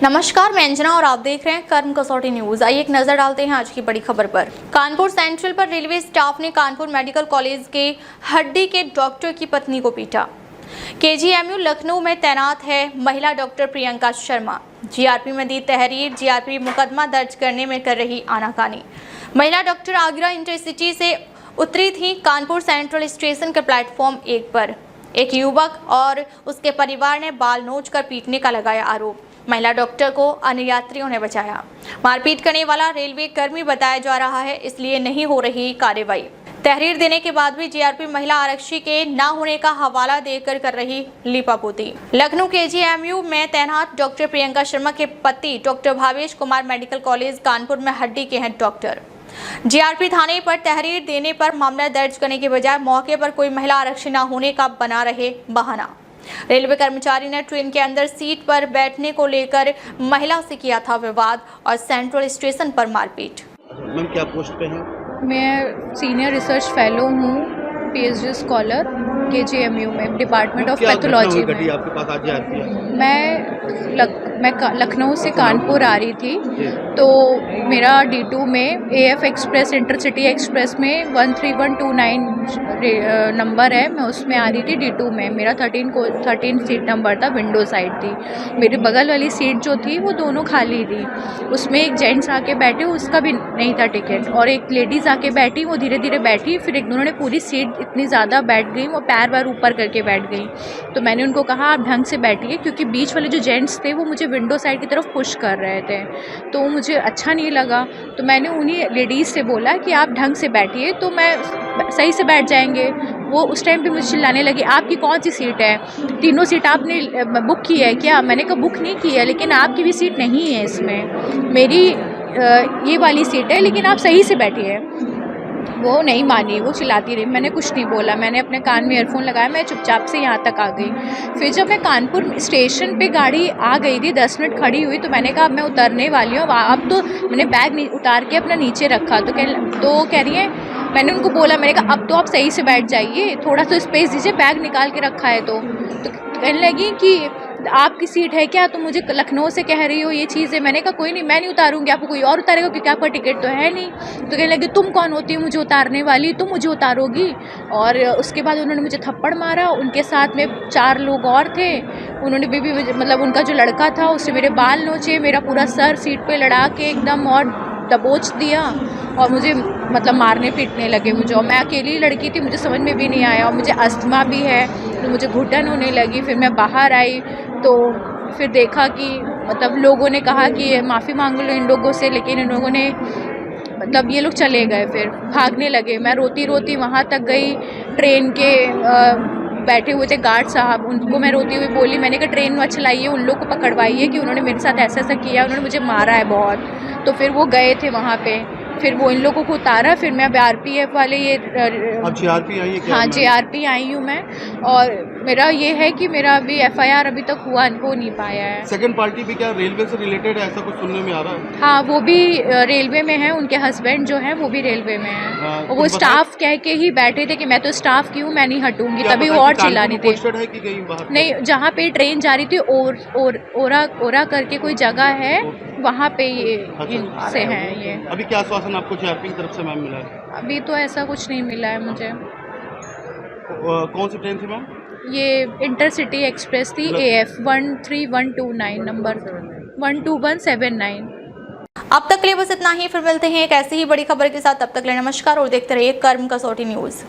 नमस्कार, मैं अंजना और आप देख रहे हैं कर्म कसौटी न्यूज। आइए एक नजर डालते हैं आज की बड़ी खबर पर। कानपुर सेंट्रल पर रेलवे स्टाफ ने कानपुर मेडिकल कॉलेज के हड्डी के डॉक्टर की पत्नी को पीटा। केजीएमयू लखनऊ में तैनात है महिला डॉक्टर प्रियंका शर्मा। जीआरपी में दी तहरीर। जीआरपी मुकदमा दर्ज करने में कर रही आनाकानी। महिला डॉक्टर आगरा इंटरसिटी से उतरी थी कानपुर सेंट्रल स्टेशन के प्लेटफॉर्म 1 पर। एक युवक और उसके परिवार ने बाल नोचकर पीटने का लगाया आरोप। महिला डॉक्टर को अन्य यात्रियों ने बचाया। मारपीट करने वाला रेलवे कर्मी बताया जा रहा है, इसलिए नहीं हो रही कार्रवाई। तहरीर देने के बाद भी जीआरपी महिला आरक्षी के न होने का हवाला देकर कर रही लीपापोती। लखनऊ केजीएमयू में तैनात डॉक्टर प्रियंका शर्मा के पति doctor Bhavesh Kumar medical college Kanpur में हड्डी के हैं डॉक्टर। जीआरपी थाने पर तहरीर देने पर मामला दर्ज करने के बजाय मौके पर कोई महिला आरक्षी न होने का बना रहे बहाना। रेलवे कर्मचारी ने ट्रेन के अंदर सीट पर बैठने को लेकर महिला से किया था विवाद और सेंट्रल स्टेशन पर मारपीट। मैम, क्या पोस्ट पे हैं? मैं सीनियर रिसर्च फेलो हूँ, पीएचडी स्कॉलर केजीएमयू में, डिपार्टमेंट ऑफ पैथोलॉजी में। आपके पास आज आती है? मैं लखनऊ से कानपुर आ रही थी, तो मेरा D2 में AF एक्सप्रेस इंटरसिटी एक्सप्रेस में 13129 नंबर है, मैं उसमें आ रही थी D2 में। मेरा 13 सीट नंबर था, विंडो साइड थी। मेरे बगल वाली सीट जो थी वो दोनों खाली थी। उसमें एक जेंट्स आके बैठे, उसका भी नहीं था टिकट, और एक लेडीज़ आके बैठी, वो धीरे धीरे बैठी। फिर एक दोनों ने पूरी सीट इतनी ज़्यादा बैठ गई, वो पैर वैर ऊपर करके बैठ गई। तो मैंने उनको कहा आप ढंग से बैठिए, क्योंकि बीच वाले जो जेंट्स थे वो मुझे विंडो साइड की तरफ पुश कर रहे थे, तो मुझे अच्छा नहीं लगा। तो मैंने उन्हीं लेडीज़ से बोला कि आप ढंग से बैठिए, तो मैं सही से बैठ जाएंगे। वो उस टाइम पे मुझे चिल्लाने लगी, आपकी कौन सी सीट है? तीनों सीट आपने बुक की है क्या? मैंने कहा बुक नहीं की है, लेकिन आपकी भी सीट नहीं है इसमें, मेरी ये वाली सीट है, लेकिन आप सही से बैठिए। वो नहीं मानी, वो चिल्लाती रही। मैंने कुछ नहीं बोला, मैंने अपने कान में ईयरफोन लगाया, मैं चुपचाप से यहाँ तक आ गई। फिर जब मैं कानपुर स्टेशन पे गाड़ी आ गई थी, 10 मिनट खड़ी हुई, तो मैंने कहा अब मैं उतरने वाली हूँ। अब तो मैंने बैग उतार के अपना नीचे रखा, तो कह रही है, मैंने उनको बोला, मैंने कहा अब तो आप सही से बैठ जाइए, थोड़ा सा स्पेस दीजिए, बैग निकाल के रखा है। तो कहने लगी कि आपकी सीट है क्या? तो मुझे लखनऊ से कह रही हो ये चीज़ है। मैंने कहा कोई नहीं, मैं नहीं उतारूंगी, आपको कोई और उतारेगा, क्योंकि आपका टिकट तो है नहीं। तो कहने लगी तुम कौन होती हो मुझे उतारने वाली, तुम मुझे उतारोगी? और उसके बाद उन्होंने मुझे थप्पड़ मारा। उनके साथ में 4 लोग और थे, उन्होंने भी मतलब उनका जो लड़का था उससे मेरे बाल नोचे, मेरा पूरा सर सीट पर लड़ा के एकदम और दबोच दिया, और मुझे मतलब मारने पीटने लगे मुझे। और मैं अकेली लड़की थी, मुझे समझ में भी नहीं आया, और मुझे अस्थमा भी है, तो मुझे घुटन होने लगी। फिर मैं बाहर आई, तो फिर देखा कि मतलब लोगों ने कहा कि माफ़ी मांग लो इन लोगों से, लेकिन इन लोगों ने मतलब ये लोग चले गए, फिर भागने लगे। मैं रोती रोती वहाँ तक गई। ट्रेन के बैठे हुए थे गार्ड साहब, उनको मैं रोती हुई बोली, मैंने कहा ट्रेन मत चलाइए, उन लोग को पकड़वाइए कि उन्होंने मेरे साथ ऐसा ऐसा किया, उन्होंने मुझे मारा है बहुत। तो फिर वो गए थे वहाँ पे, फिर वो इन लोगों को उतारा। फिर मैं आरपीएफ वाले ये अब जीआरपी आई है क्या? हाँ, जीआरपी आई हूँ मैं, और मेरा ये है कि मेरा अभी एफआईआर अभी तक हो नहीं पाया है। सेकंड पार्टी भी क्या रेलवे से रिलेटेड है, ऐसा कुछ सुनने में आ रहा है? हाँ, वो भी रेलवे में है, उनके हस्बैंड जो हैं वो भी रेलवे में है। और वो स्टाफ कह के ही बैठे थे कि मैं तो स्टाफ की हूँ, मैं नहीं हटूंगी, तभी वो और चिल्ला रही थी। नहीं, जहाँ पे ट्रेन जा रही थी ओरा करके कोई जगह है, वहाँ पे ये इनसे हैं ये। अभी क्या आश्वासन आपको जीआरपी की तरफ से मैम मिला है? अभी तो ऐसा कुछ नहीं मिला है मुझे। कौन सी ट्रेन थी मैम? ये इंटरसिटी एक्सप्रेस थी, AF 13129 नंबर 12179। अब तक के लिए बस इतना ही, फिर मिलते हैं एक ऐसी ही बड़ी खबर के साथ। तब तक के लिए नमस्कार और देखते रहिए कर्म कसौटी न्यूज।